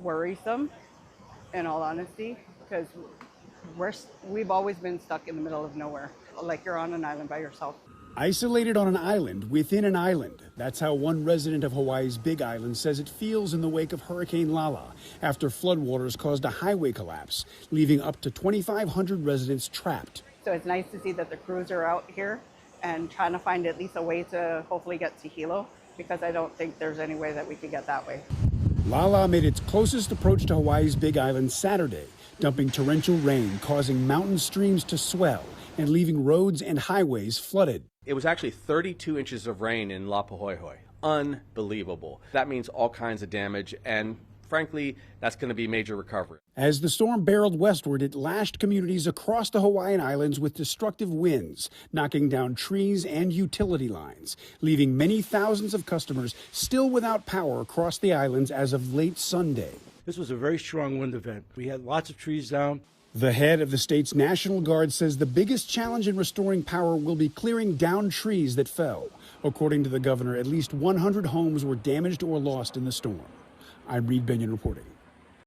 worrisome, in all honesty, because we've always been stuck in the middle of nowhere, like you're on an island by yourself. Isolated on an island within an island. That's how one resident of Hawaii's Big Island says it feels in the wake of Hurricane Lala after floodwaters caused a highway collapse, leaving up to 2,500 residents trapped. So it's nice to see that the crews are out here and trying to find at least a way to hopefully get to Hilo, because I don't think there's any way that we could get that way. Lala made its closest approach to Hawaii's Big Island Saturday, dumping torrential rain, causing mountain streams to swell and leaving roads and highways flooded. It was actually 32 inches of rain in Lapahoihoi. Unbelievable. That means all kinds of damage, and frankly, that's going to be major recovery. As the storm barreled westward, it lashed communities across the Hawaiian Islands with destructive winds, knocking down trees and utility lines, leaving many thousands of customers still without power across the islands as of late Sunday. This was a very strong wind event. We had lots of trees down. The head of the state's National Guard says the biggest challenge in restoring power will be clearing down trees that fell. According to the governor, at least 100 homes were damaged or lost in the storm. I'm Reid Binion reporting.